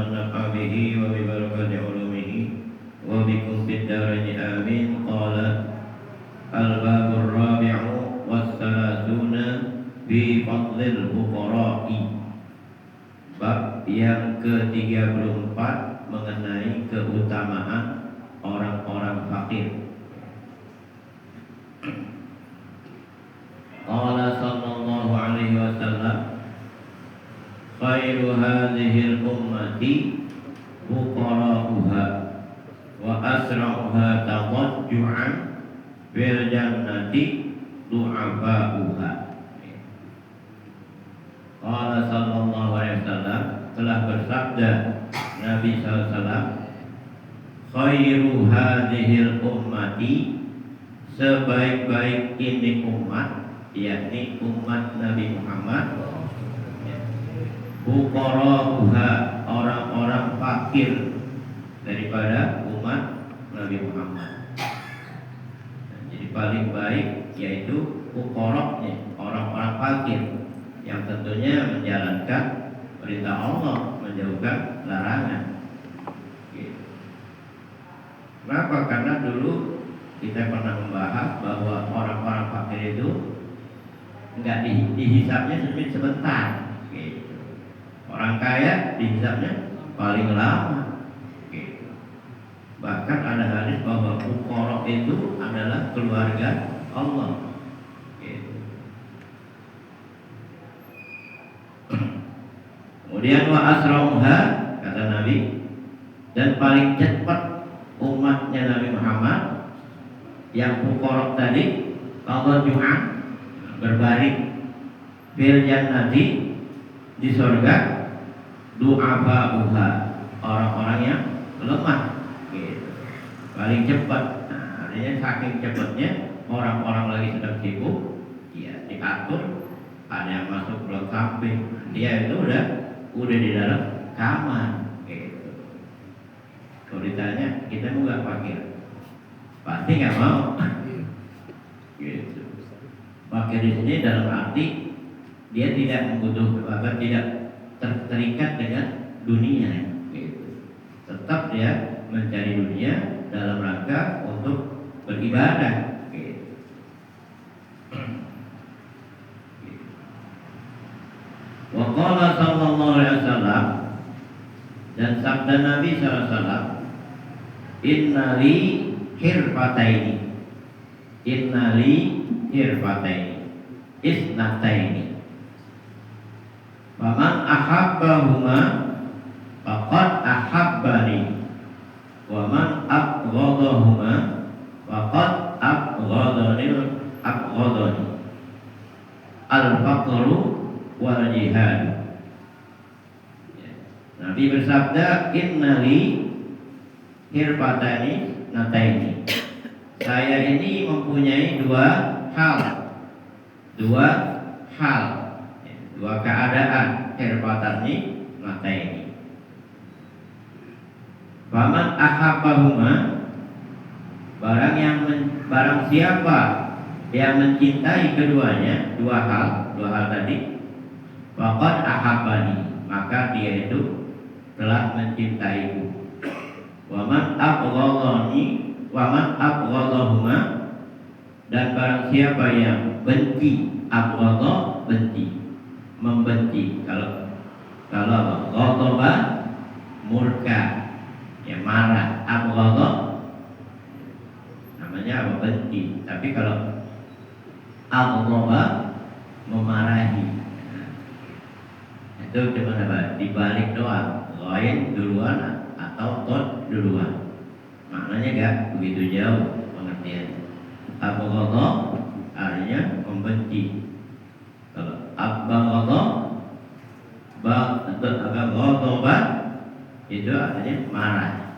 ونفع به وببركة علومه وبكم في الدارين آمين. قال الباب الرابع والثلاثون في فضل الفقراء. Bab yang ke-34 mengenai keutamaan orang-orang fakir. Qala sallallahu alaihi wasallam, khairu hadhihi al-ummati fuqara'uha wa asra'uha tadajju'an fil jannati du'afa'uha. Qala sallallahu alaihi wasallam, telah bersabda Nabi sallallahu alaihi wasallam, khairu hadhil ummati, sebaik-baik ini umat, yakni umat Nabi Muhammad, fuqara'uha, orang-orang fakir daripada umat Nabi Muhammad. Jadi paling baik yaitu fuqara', orang-orang fakir yang tentunya menjalankan perintah Allah, menjauhkan larangan. Kenapa? Karena dulu kita pernah membahas bahwa orang-orang fakir itu enggak dihisapnya sebentar. Orang kaya dihisapnya paling lama. Bahkan ada hadis bahwa fuqara itu adalah keluarga Allah. Kemudian wa asra'uha, kata Nabi, dan paling cepat umatnya Nabi Muhammad yang fuqara tadi, Allah Jumat berbaring fil jannati, di surga, du'afa'uha, orang-orang yang lemah, gitu. Paling cepat. Nah, artinya saking cepatnya orang-orang lagi sedang sibuk, ya diatur, ada yang masuk blok samping, dia itu udah di dalam kamar, gitu. Kalau ditanya, kita mau gak fakir? Pasti nggak mau. Gitu. Fakir di sini dalam arti dia tidak membutuhkan, tidak terikat dengan dunia, gitu. Tetap dia mencari dunia dalam rangka untuk beribadah, gitu. Wa qala sallallahu alaihi wasallam, dan sabda Nabi sallallahu alaihi wasallam, innali hirfataini, innali hirfataini, isnataini, faman ahabbahuma faqad ahabbani, wa man abghadahuma faqad abghadani, al-faqru wal jihad. Nabi bersabda, innali hirfatani nataini, saya ini mempunyai dua keadaan, hirfatani nataini. Faman ahabbahuma, barang siapa yang mencintai keduanya, dua hal tadi, faqad ahabbani, maka dia itu telah mencintaiku. Waman abghadahuma, dan barang siapa yang benci, abghadha benci, membenci. Kalau ghadaba murka, ya marah, abghadha namanya apa? Benci. Tapi kalau abghadha memarahi, itu cuma apa? Dibalik doang. Lain duluan atau tot duluan. Maknanya gak begitu jauh pengertiannya. Abghadha artinya membenci. Kalau abghadha ghadaba itu artinya marah.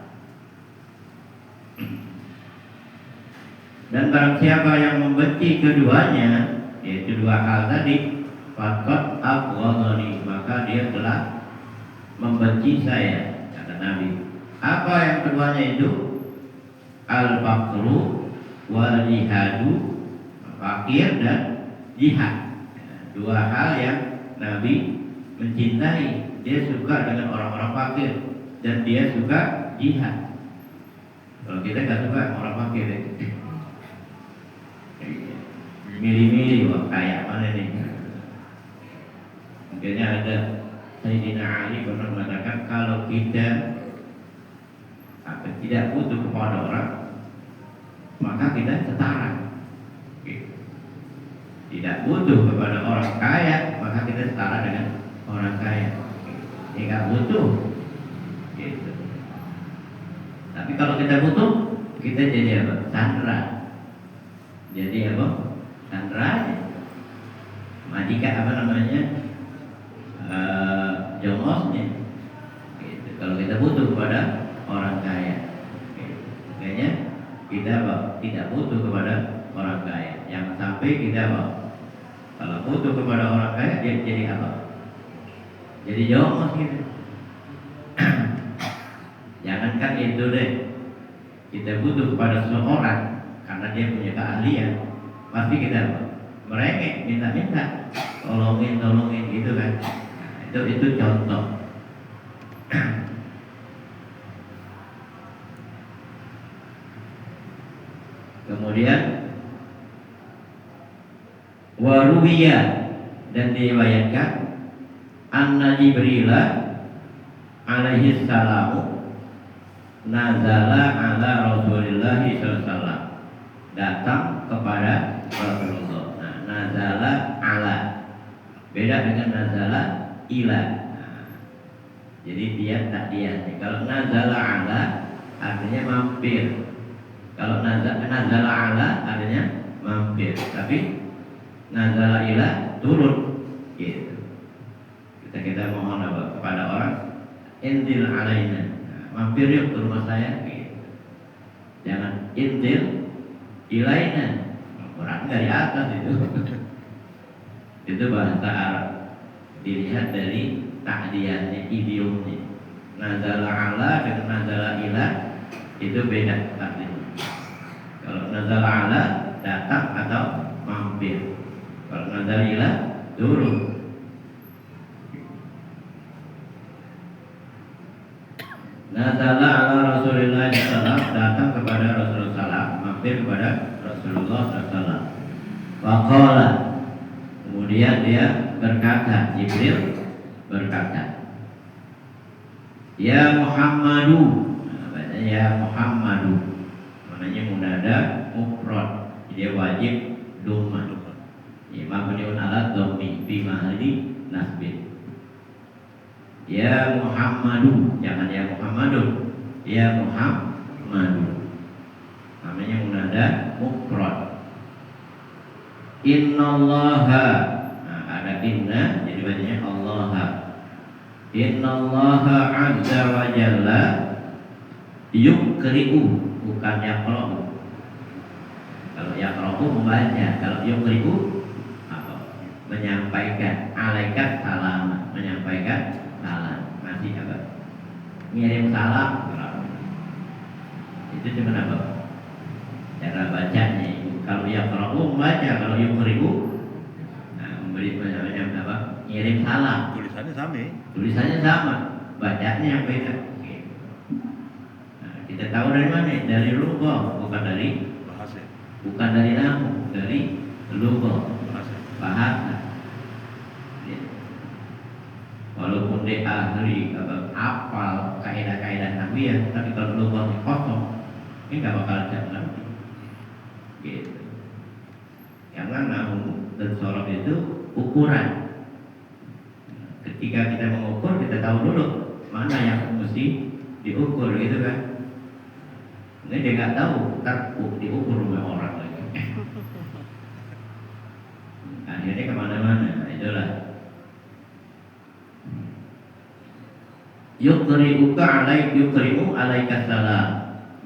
Dan barang siapa yang membenci keduanya, yaitu dua hal tadi, faqad abghadani, maka dia telah membenci saya, kata Nabi. Apa yang keduanya itu? Al-faqru wal jihadu, fakir dan jihad. Dua hal yang Nabi mencintai. Dia suka dengan orang-orang fakir. dan dia suka jihad. Kalau kita nggak suka orang fakir, milih-milih wah kayak mana nih. Makanya ada Sayyidina Ali pernah mengatakan kalau kita tidak butuh kepada orang, maka kita setara. Tidak butuh kepada orang kaya, maka kita setara dengan orang kaya. Tidak butuh. Gitu. Tapi kalau kita butuh, kita jadi apa? Sandera. Jadi apa? Sandera. Majikan apa namanya? Jongosnya. Gitu. Kalau kita butuh kepada orang kaya, gitu. Kayaknya kita apa? Tidak butuh kepada orang kaya. Yang sampai kita apa? Kalau butuh kepada orang kaya, dia jadi apa? Jadi jongos gitu. Jangankan itu deh, kita butuh kepada seseorang karena dia punya keahlian, pasti kita apa? Merengek, minta-minta, tolongin gitu kan. Itu contoh. Kemudian waruwiya dan diriwayatkan anna Jibril alaihi salamu nazala ala Rasulillah sallallahu alaihi wasallam, datang kepada Rasulullah. Nah, nazala ala beda dengan nazala ila. Nah, jadi dia tak dia. Kalau nazala ala artinya mampir. Kalau nazala ala artinya mampir. Tapi nazala ila turun. Gitu. Kita mohon apa kepada orang, inzil alaina. Mampir yuk ke rumah saya, gitu. Jangan inzil ilaina, orang dari atas itu. Itu bahasa Arab. Dilihat dari ta'diyahnya, idiomnya. Nazala ala dengan nazala ila itu beda artinya. Kalau nazala ala datang atau mampir. Kalau nazala ila turun. Nazala ala Rasulullah SAW, datang kepada Rasulullah SAW, mampir kepada Rasulullah SAW. Waqala, kemudian dia berkata, Jibril berkata, Ya Muhammadu, namanya ya Muhammadu, maknanya munada mufrad, dia wajib dhamma. Ya mabniun ala dhammi fi mahalli nasbin. Ya Muhammadu, jangan ya Muhammadun, ya Muhammadu. Namanya munada mufrad. Innallaha, nah, ada inna, jadi bacanya Allah. Innallaha azza wa jalla yukri'u, bukan yaqra'u. Kalau yaqra'u membaca, kalau yukri'u apa? Menyampaikan, alaikat salam, menyampaikan salam, nanti apa? Ngirim salam. Itu cuma apa? Cara bacanya. Kalau yang kalau membaca, kalau yang beribu, nah, memberi macam apa? Ngirim salam. Tulisannya sama. Tulisannya sama, bacanya yang beda. Nah, kita tahu dari mana? Dari lugha, bukan dari Bahasa. Bukan dari nahu, dari lugha, bahasa. Walaupun dia ahli hafal kaidah-kaidah nahwiyah, tapi kalau lughahnya kosong, ini nggak bakal jalan. Gitu. Karena nahwu dan sorof itu ukuran. Ketika kita mengukur, kita tahu dulu mana yang mesti diukur, gitu kan? Ini dia nggak tahu, ntar diukur oleh orang lagi. Akhirnya kemana-mana, itulah. Yukri'uka yukri'u alaika salam,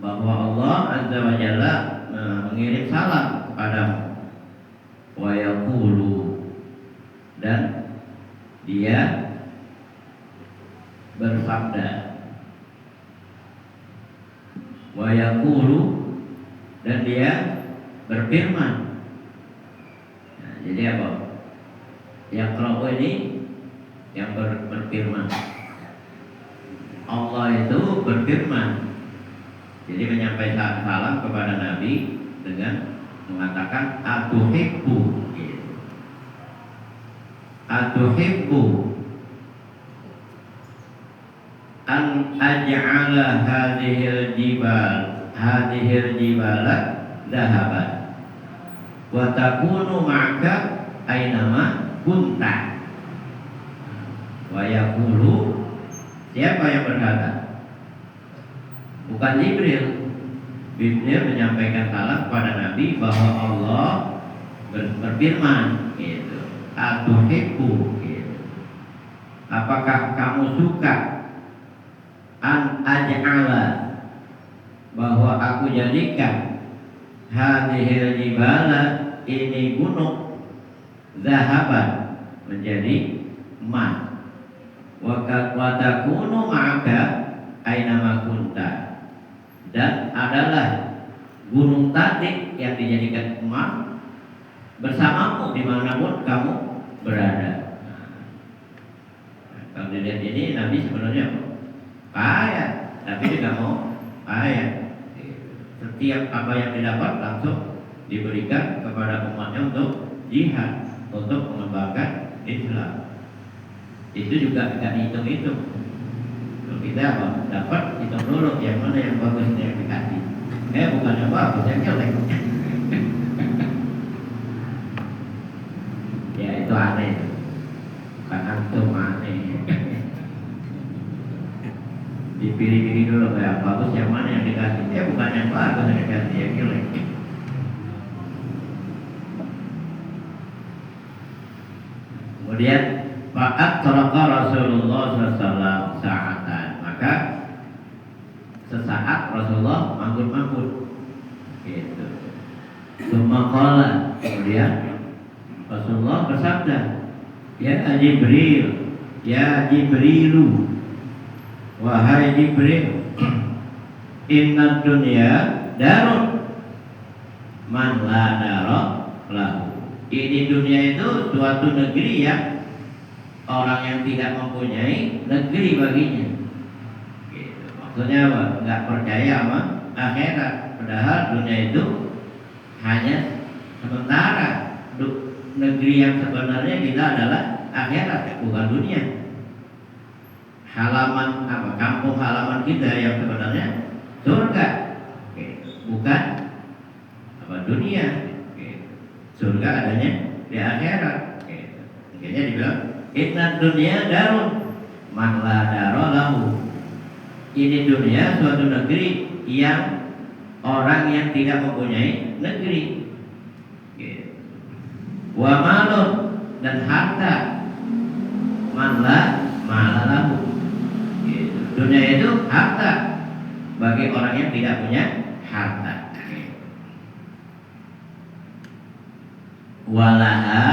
bahwa Allah azza wa jalla mengirim salam kepadamu. Wa yaqulu, dan dia bersabda. Wa yaqulu, dan dia berfirman. Nah, jadi apa? Yang ini yang berfirman. Allah itu berfirman. Jadi menyampaikan salam kepada Nabi dengan mengatakan atuhibbu gitu. Atuhibbu an aj'ala hadhil jibala dhahaban wa takunu ma'aka ainama kunta. Wa yaqulu, siapa yang berkata? Bukan Jibril. Jibril menyampaikan salam kepada Nabi bahwa Allah berfirman gitu. Atuhibbu gitu. Apakah kamu suka an aj'ala, bahwa aku jadikan hadhil jibala, ini gunung, zahaban, menjadi emas, wa takunu ma'aka ainama kunta, dan adalah gunung tadi yang dijadikan emas bersamamu dimanapun kamu berada. Kalau dilihat ini Nabi sebenarnya kaya, tapi dia mau kaya. Setiap apa yang didapat langsung diberikan kepada umatnya untuk jihad, untuk mengembangkan Islam. Itu juga tidak dihitung-hitung. Kalau kita dapat, hitung dulu yang mana yang bagus yang dikasih. Bukan yang bagus, yang jelek. Ya itu aneh. Bukan antum aneh. Dipilih-pilih dulu yang bagus yang mana yang dikasih. Bukan yang bagus yang dikasih, yang jelek. Kemudian Fa'at taraka Rasulullah SAW sa'atan, maka sesaat Rasulullah manggut-manggut gitu. Sumaqala, kemudian Rasulullah bersabda, ya Jibril, ya Jibrilu, wahai Jibril, inna dunya darun man la dara lahu. Ini dunia itu suatu negeri yang orang yang tidak mempunyai negeri baginya gitu. Maksudnya apa? Nggak percaya sama akhirat, padahal dunia itu hanya sementara. Negeri yang sebenarnya kita adalah akhirat, bukan dunia. Halaman apa? Kampung halaman kita yang sebenarnya surga gitu. Bukan apa dunia gitu. Surga adanya di akhirat gitu. Makanya dibilang inna dunya darun man la dara lahu. Ini dunia suatu negeri yang orang yang tidak mempunyai negeri. Wa malun, dan harta man la mala lahu. Dunia itu harta bagi orang yang tidak punya harta. Walaha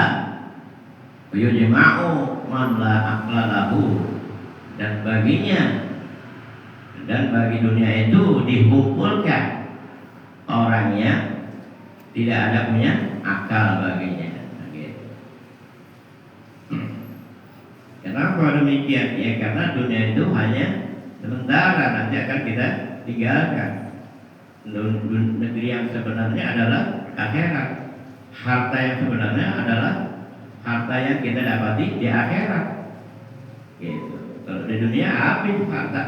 yujma'u man la aqla lahu, dan baginya dan bagi dunia itu dikumpulkan orangnya tidak ada punya akal baginya. Kenapa demikian? Ya karena dunia itu hanya sementara, nanti akan kita tinggalkan. Negeri yang sebenarnya adalah akhirat. Harta yang sebenarnya adalah harta yang kita dapati di akhirat. Gitu. Kalau di dunia habis harta.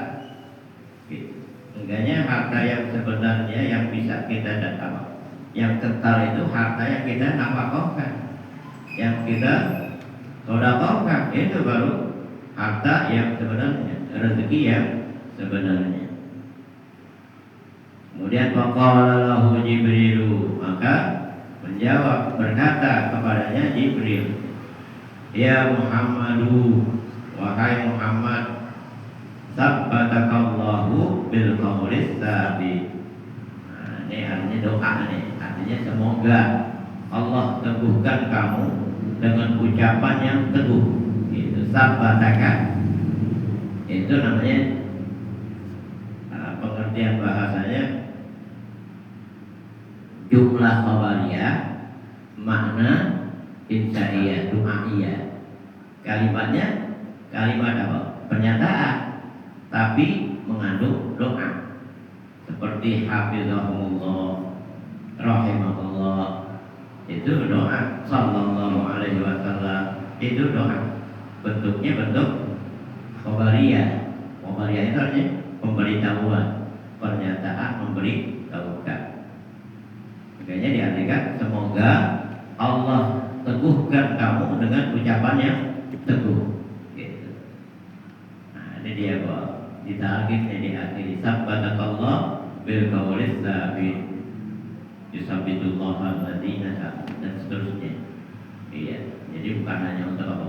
Gitu. Enggaknya harta yang sebenarnya yang bisa kita dapat, yang kekal itu harta yang kita nafkahkan, yang kita sedekahkan, itu baru harta yang sebenarnya, rezeki yang sebenarnya. Kemudian faqala lahu Jibril, maka menjawab, berkata kepadanya Jibril, ya Muhammadu, wahai Muhammad, sabbatakallahu bil qaulis tsabit. Nah, ini artinya doa nih, artinya semoga Allah teguhkan kamu dengan ucapan yang teguh. Itu sabbataka. Itu namanya pengertian bahasanya jumlah khabariyah, makna insya'iyah, du'a'iyah. Kalimatnya kalimat apa? Pernyataan, tapi tapi mengandung doa seperti hafizahumullah, rahimahullah, itu doa. Sallallahu alaihi wasallam itu doa, bentuknya bentuk khobariyah. Khobariyah itu artinya pemberitahuan, pernyataan memberitahukan. Makanya diartikan semoga Allah teguhkan kamu dengan ucapan yang teguh. Gitu. Nah, ini dia bahwa ditargetnya di akhir sabatakallah bil qaulis tsabit, yusabbitullah alladzina dan seterusnya. Iya, jadi bukan hanya untuk apa?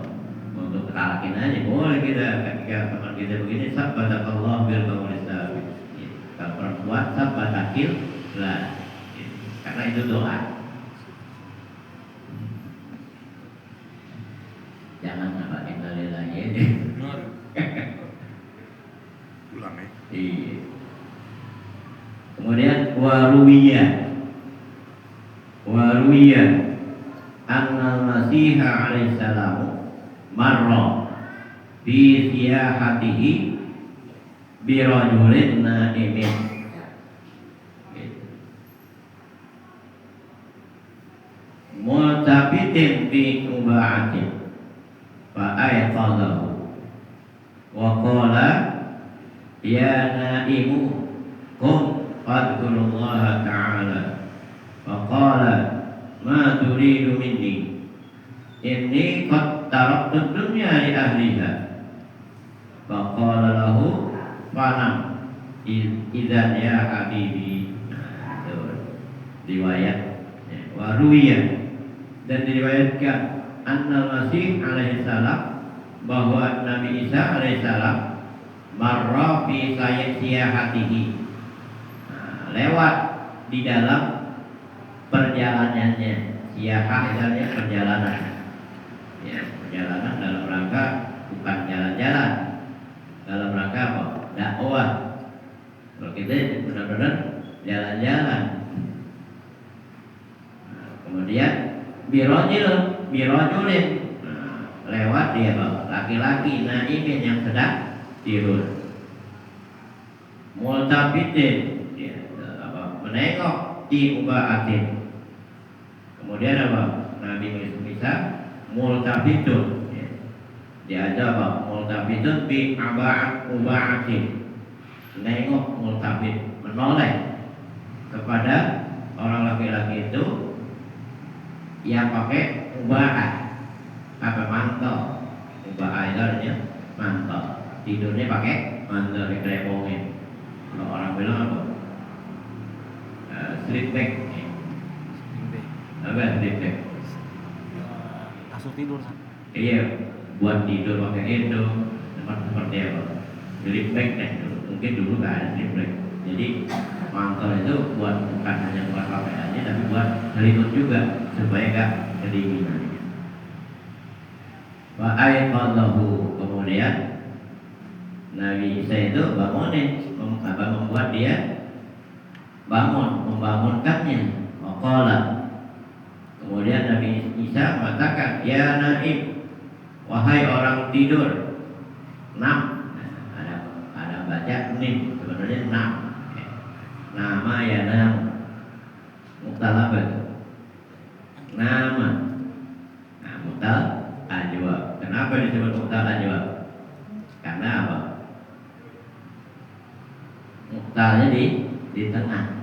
Untuk ketalakin aja, boleh kita ketika teman kita begini sabatakallah bil qaulis tsabit. Kalau perempuan sabatakil lah, karena itu doa. Jangan apa innalillahi ini. Ulang ya. Iya. Kemudian waruwiyah annal Masih alaihi salam marra fi siyahatihi bi rajulin naimin. Multabitin fi ubaatin fa ayqadahu wa qala ya naimu qum fadhkurullaha ta'ala fa qala ma turidu minni inni qad taraktu dunya li ahliha fa qala lahu fanam idzan ya habibi. Riwayat waruwiyah dan diriwayatkan annal Masih alaihi salam bahwa Nabi Isa alaihi salam marra fi siyahatihi, lewat di dalam perjalanannya. Siyahah artinya perjalanan, ya, perjalanan dalam rangka bukan jalan-jalan, dalam rangka apa? Dakwah. Kalau kita benar-benar jalan-jalan. Kemudian birojulin, lewat dia laki-laki naimin yang sedang tidur. Multabitin, menengok di ubaatin. Kemudian apa? Nabi Isa multabitun, dia ada apa? Multabitun bi ubaatin, menengok, multabit, menoleh kepada orang laki-laki itu yang pakai ubah, apa mantel. Ubah itu artinya mantel. Tidurnya pakai mantel, kerepongnya. Kalau orang bilang apa? Sleep bag. Apa sleep bag? Kasur tidur. Iya, buat tidur pakai itu. Seperti apa? Sleep bag deh. Mungkin dulu nggak ada sleep bag. Jadi mantel itu bukan hanya buat pakai aja, tapi buat selimut juga supaya nggak kedinginan. Wa ayqadahu, kemudian Nabi Isa itu bangunin, membuat dia bangun, membangunkannya. Waqala, kemudian Nabi Isa mengatakan, ya naim, wahai orang tidur. Nam, ada baca nim, sebenarnya nam. Nama ya nam, muktalabat. Nama, nah muktal ajwa. Kenapa disebut muktal ajwa? Karena apa? Muktalnya di tengah,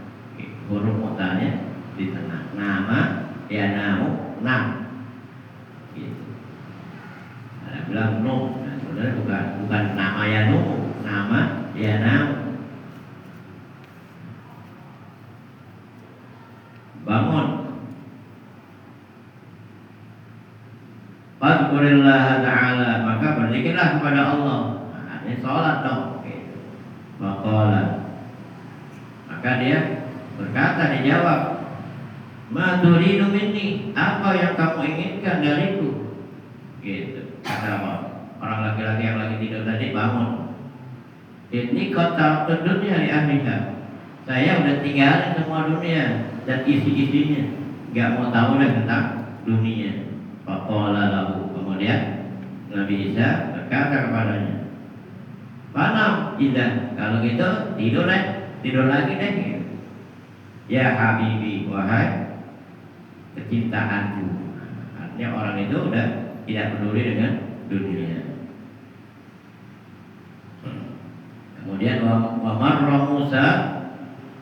huruf muktalnya di tengah. Nama ya namu, nam. Gitu. Ada bilang no, nah, sebenarnya bukan nama ya no, nama ya namu. Bangun. Fadhkurillah ta'ala, maka berzikirlah kepada Allah. Nah, ini sholat dong. Maqala, maka dia berkata, dijawab, ma turidu minni, apa yang kamu inginkan dariku? Gitu. Kata apa? Orang laki-laki yang lagi tidur tadi bangun. Ini kota dunia di ahliha. Saya udah tinggalin semua dunia dan isi-isinya, nggak mau tahu deh tentang dunia. Faqala lahu, kemudian Nabi Isa berkata kepadanya, "Panam, Idan kalau gitu tidur lagi deh gitu. Ya Habibi, wahai kecintaanku. Artinya orang itu udah tidak peduli dengan dunia. Kemudian wa marra Musa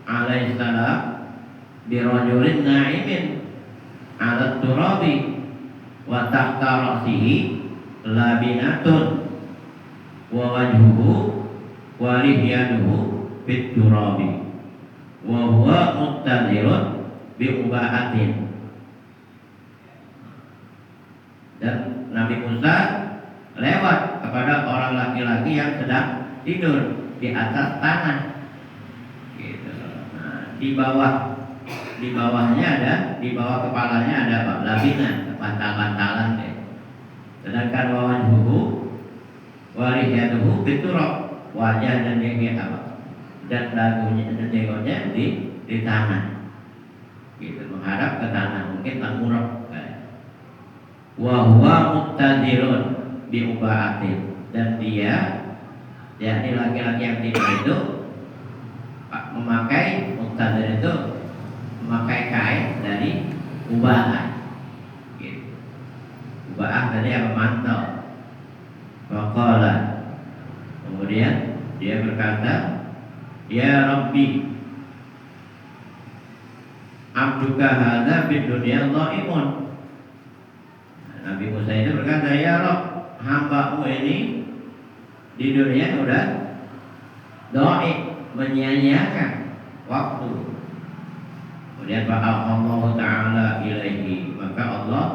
alaihissalam bi rajulin na'imin 'ala turabi wa tahta ra'sihi labinatun wa wajhuhu wa lihyanuhu bit turabi wa huwa muttazirun bi ubahatin. Dan Nabi Musa lewat kepada orang laki-laki yang sedang tidur di atas tanah gitu. Nah, di bawahnya ada, di bawah kepalanya ada apa? Labina, bantal-bantalan deh. Sedangkan wajhuhu walihyatuhu biturab, wajah dan jenggotnya apa? Dan dagunya dan jenggotnya di tanah. Gitu, menghadap ke tanah, mungkin tangurap. Wa huwa muttazirun bi ubaatin, dan dia yakni laki-laki yang tidur itu memakai muktazir itu memakai kain dari ubaah. Gitu. Ubaah tadi apa? Mantel. Waqala, kemudian dia berkata, ya Rabbi, abduka hadza bid dunya dhaimun. Nabi Musa itu berkata, ya Rabb, hamba-Mu ini di dunia udah doi, menyia-nyiakan waktu. Kemudian Allah Ta'ala ilaihi, maka Allah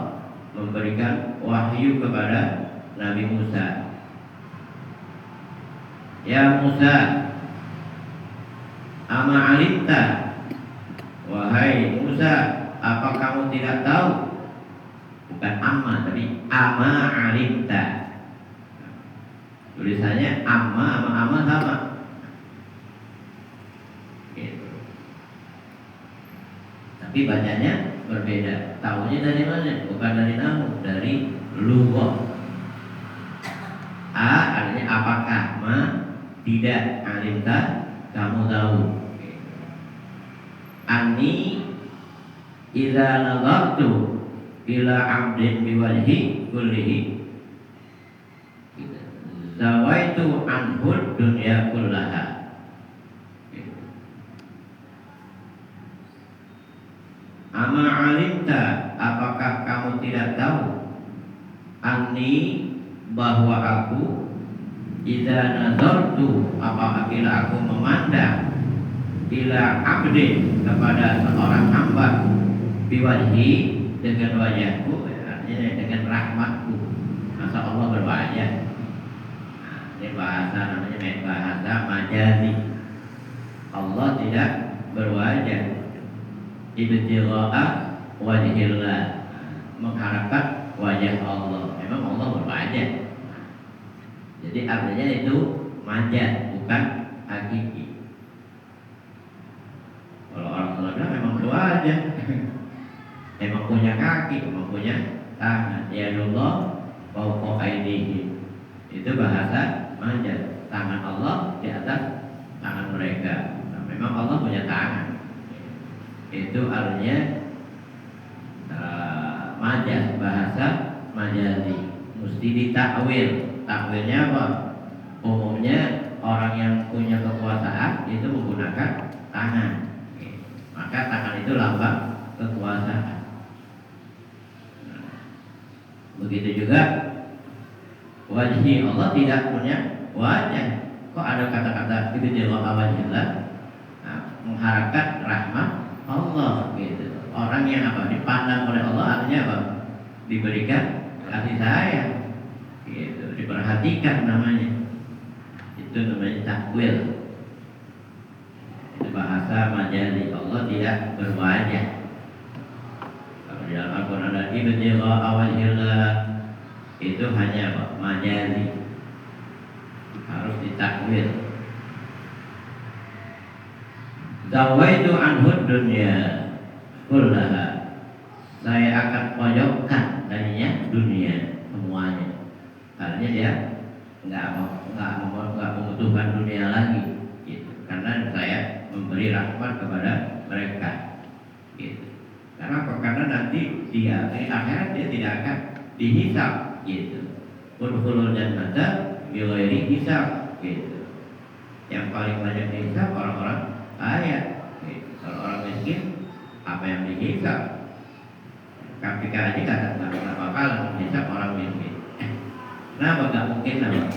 memberikan wahyu kepada Nabi Musa. Ya Musa, ama alimta, wahai Musa, apa kamu tidak tahu? Bukan amma, tapi ama alimta. Tulisannya amma sama. Gitu. Tapi bacanya berbeda. Tahunya dari mana? Bukan dari nahu, dari lughah. A artinya apakah, ma tidak, alimta kamu tahu. Ani idza nazartu ila abdin biwajhi kullihi zawaitu anhud dunya kullaha. Ama alimta, apakah kamu tidak tahu, anni, bahwa aku, idza nazartu, apabila aku memandang, ila abdin, kepada seorang hamba, biwajhi, dengan wajahku, artinya dengan rahmatku. Masa Allah berwajah? Nah, ini bahasa namanya bahasa majazi. Allah tidak berwajah. Ibtigha'a wajhillah, mengharapkan wajah Allah. Memang Allah berwajah. Jadi artinya itu majaz, bukan hakiki. Kalau orang tua bilang memang berwajah. Memang punya kaki, memang punya tangan. Ya Allah, fawqa aydihim. Itu bahasa majaz. Tangan Allah di atas tangan mereka. Nah, memang Allah punya tangan. Itu artinya majaz, bahasa majazi. Mesti ditakwil. Takwilnya apa? Umumnya orang yang punya kekuasaan itu menggunakan tangan. Maka tangan itu lambang kekuasaan. Begitu juga wajhi, Allah tidak punya wajah. Kok ada kata-kata ibtigha'a wajhillah, mengharapkan rahmat Allah gitu. Orang yang apa? Dipandang oleh Allah, artinya apa? Diberikan kasih sayang gitu, diperhatikan namanya. Itu namanya takwil. Itu bahasa majazi. Allah tidak berwajah. Di dalam Al-Quran ada ibtigha'a wajhillah, itu hanya apa? Majazi, harus ditakwil. Zawaitu anhud dunya kullaha, saya akan pojokkan darinya dunia semuanya. Artinya dia nggak membutuhkan dunia lagi, gitu. Karena saya memberi rahmat kepada mereka, gitu. Karena apa? Karena nanti dia di akhirat dia tidak akan dihisab, gitu. Udkhulul jannata bighairi hisab, gitu. Yang paling banyak dihisab orang-orang kaya, gitu. Kalau orang miskin apa yang dihisab? KPK aja nggak bakal dihisab orang miskin. Kenapa nggak mungkin nama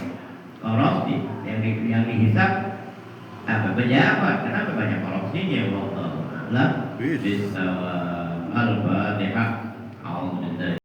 korupsi yang dihisab apa pejabat? Kenapa banyak korupsinya? Allah, Bismillahirrahmanirrahim. Al-Fatihah.